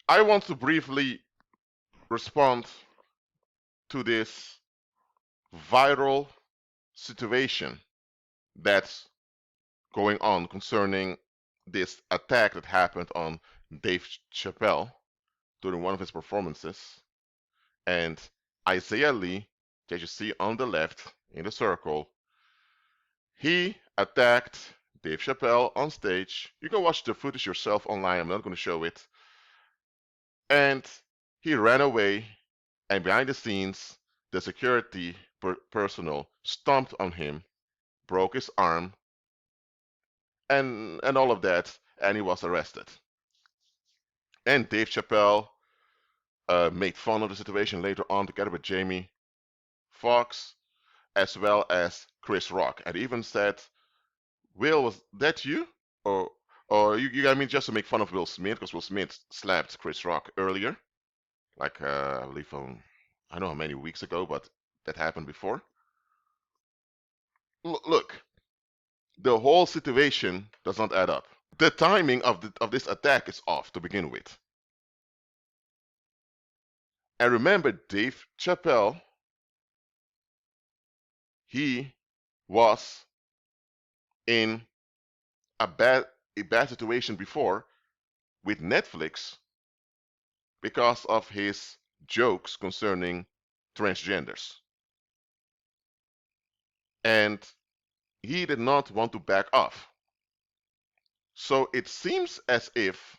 I want to briefly respond to this viral situation that's going on concerning this attack that happened on Dave Chappelle during one of his performances. And Isaiah Lee, that you see on the left in the circle, he attacked Dave Chappelle on stage. You can watch the footage yourself online. I'm not going to show it. And he ran away, and behind the scenes, the security personnel stomped on him, broke his arm, and all of that, and he was arrested. And Dave Chappelle made fun of the situation later on together with Jamie Foxx as well as Chris Rock, and even said, "Will, was that you? Or you got me just to make fun of Will Smith because Will Smith slapped Chris Rock earlier, like I believe on I don't know how many weeks ago, but that happened before." Look, the whole situation does not add up. The timing of this attack is off to begin with. And remember, Dave Chappelle, he was in a bad situation before with Netflix because of his jokes concerning transgenders. And he did not want to back off. So it seems as if,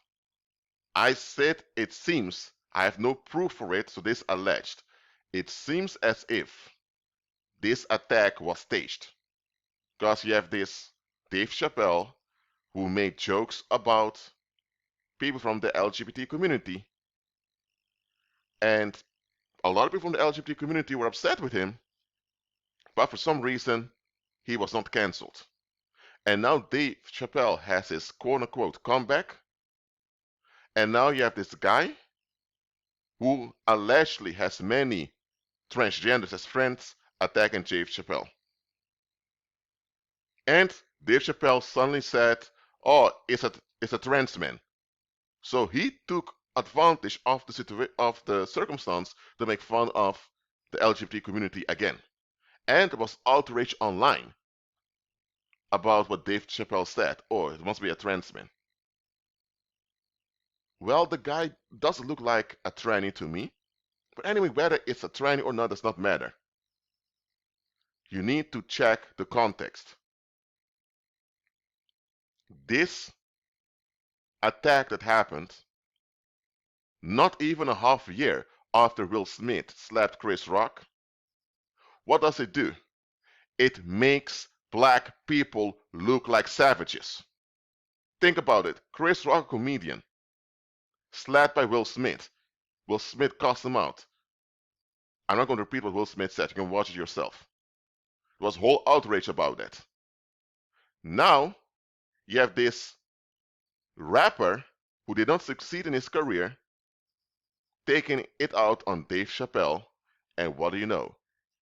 I said it seems, I have no proof for it, so this alleged. It seems as if this attack was staged. Because you have this Dave Chappelle who made jokes about people from the LGBT community, and a lot of people from the LGBT community were upset with him, but for some reason he was not cancelled. And now Dave Chappelle has his quote unquote comeback, and now you have this guy who allegedly has many transgenders as friends attacking Dave Chappelle. And Dave Chappelle suddenly said, "Oh, it's a trans man." So he took advantage of the circumstance to make fun of the LGBT community again. And there was outrage online about what Dave Chappelle said. "Oh, it must be a trans man." Well, the guy doesn't look like a tranny to me. But anyway, whether it's a tranny or not does not matter. You need to check the context. This attack that happened not even a half a year after Will Smith slapped Chris Rock, what does it do? It makes black people look like savages. Think about it. Chris Rock, a comedian, slapped by Will Smith. Will Smith cussed him out. I'm not going to repeat what Will Smith said. You can watch it yourself. There was whole outrage about that. Now, you have this rapper who did not succeed in his career taking it out on Dave Chappelle, and what do you know?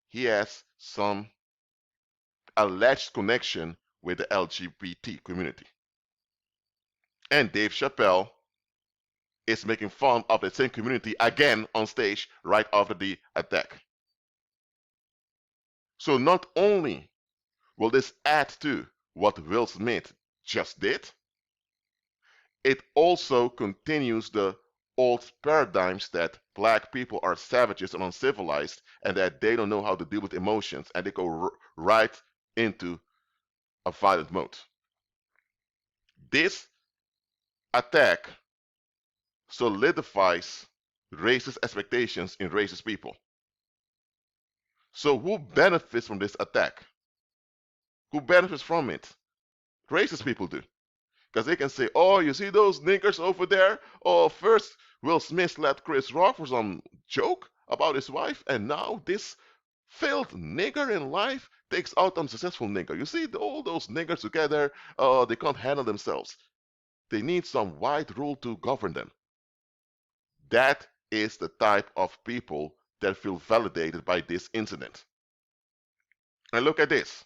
He has some alleged connection with the LGBT community. And Dave Chappelle is making fun of the same community again on stage right after the attack. So not only will this add to what Will Smith just did, it also continues the old paradigms that black people are savages and uncivilized and that they don't know how to deal with emotions and they go right into a violent mode. This attack solidifies racist expectations in racist people. So who benefits from this attack? Who benefits from it? Racist people do. Because they can say, "Oh, you see those niggers over there? Oh, first Will Smith slapped Chris Rock for some joke about his wife, and now this failed nigger in life takes out a successful nigger. You see all those niggers together, they can't handle themselves. They need some white rule to govern them." That is the type of people that feel validated by this incident. And look at this.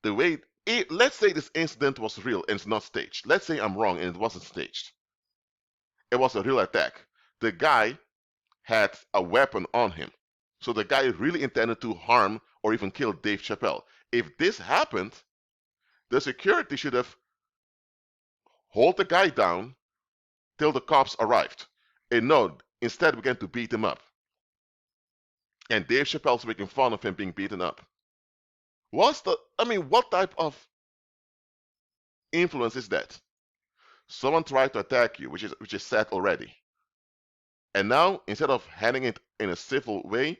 The way let's say this incident was real and it's not staged. Let's say I'm wrong and it wasn't staged. It was a real attack. the guy had a weapon on him. So the guy really intended to harm or even kill Dave Chapelle. If this happened, the security should have hold the guy down till the cops arrived. And no, instead began to beat him up. And Dave Chappelle's making fun of him being beaten up. What type of influence is that? Someone tried to attack you, which is sad already. And now, instead of handling it in a civil way,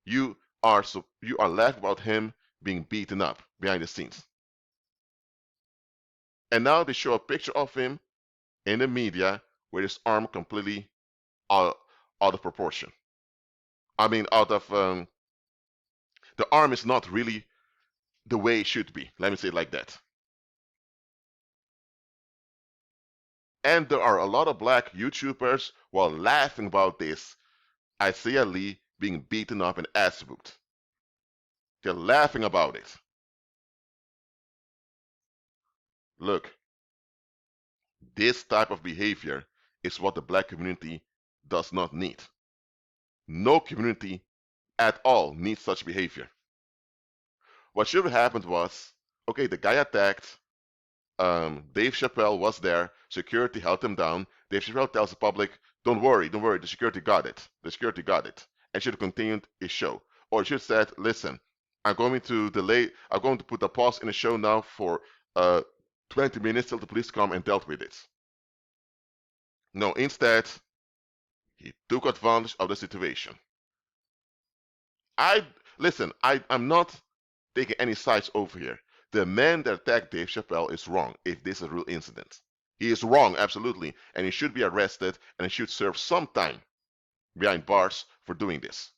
you are laughing about him being beaten up behind the scenes. And now they show a picture of him in the media with his arm completely out of proportion. The arm is not really the way it should be. Let me say it like that. And there are a lot of black YouTubers who are laughing about this Isaiah Lee being beaten up and ass whooped. They're laughing about it. Look, this type of behavior is what the black community does not need. No community at all needs such behavior. What should have happened was, okay, the guy attacked, Dave Chappelle was there, security held him down. Dave Chappelle tells the public, don't worry, the security got it. The security got it. And should have continued his show. Or should have said, listen, I'm going to put a pause in the show now for 20 minutes till the police come and dealt with it. No, instead, he took advantage of the situation. I'm not taking any sides over here. The man that attacked Dave Chappelle is wrong if this is a real incident. He is wrong, absolutely, and he should be arrested and he should serve some time behind bars for doing this.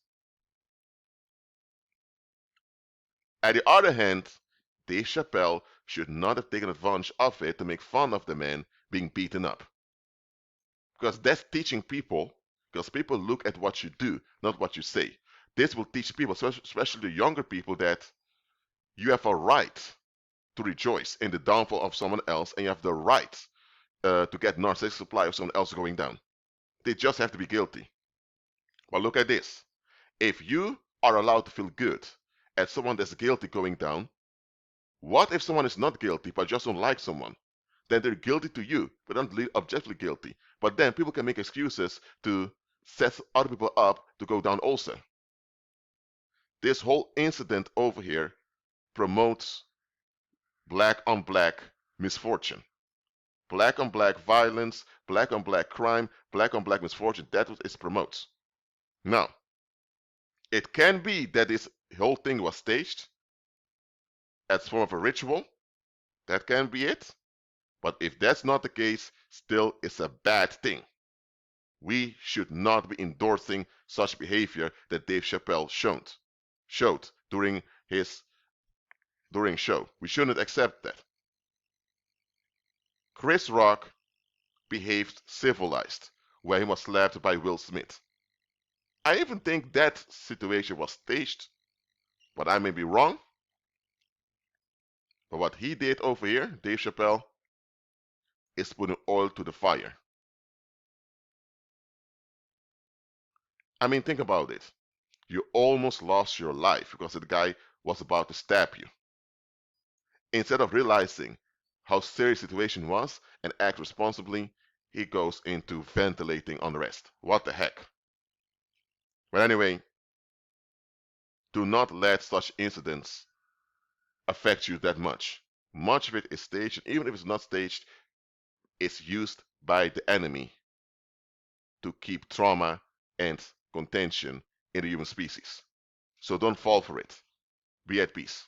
On the other hand, Dave Chappelle should not have taken advantage of it to make fun of the man being beaten up. Because that's teaching people, because people look at what you do, not what you say. This will teach people, especially the younger people, that you have a right to rejoice in the downfall of someone else, and you have the right to get narcissistic supply of someone else going down. They just have to be guilty. But look at this. If you are allowed to feel good at someone that's guilty going down, what if someone is not guilty but just don't like someone? Then they're guilty to you, but not objectively guilty. But then people can make excuses to set other people up to go down also. This whole incident over here promotes black on black misfortune. Black on black violence, black on black crime, black on black misfortune. That's what it promotes. Now, it can be that this whole thing was staged as form of a ritual. That can be it. But if that's not the case, still it's a bad thing. We should not be endorsing such behavior that Dave Chappelle showed during show. We shouldn't accept that. Chris Rock behaved civilized when he was slapped by Will Smith. I even think that situation was staged, but I may be wrong. But what he did over here, Dave Chappelle, is putting oil to the fire. Think about it. You almost lost your life because the guy was about to stab you. Instead of realizing how serious the situation was and act responsibly, he goes into ventilating on the rest. What the heck? But anyway, do not let such incidents affect you that much. Much of it is staged, and even if it's not staged, it's used by the enemy to keep trauma and contention in the human species. So don't fall for it. Be at peace.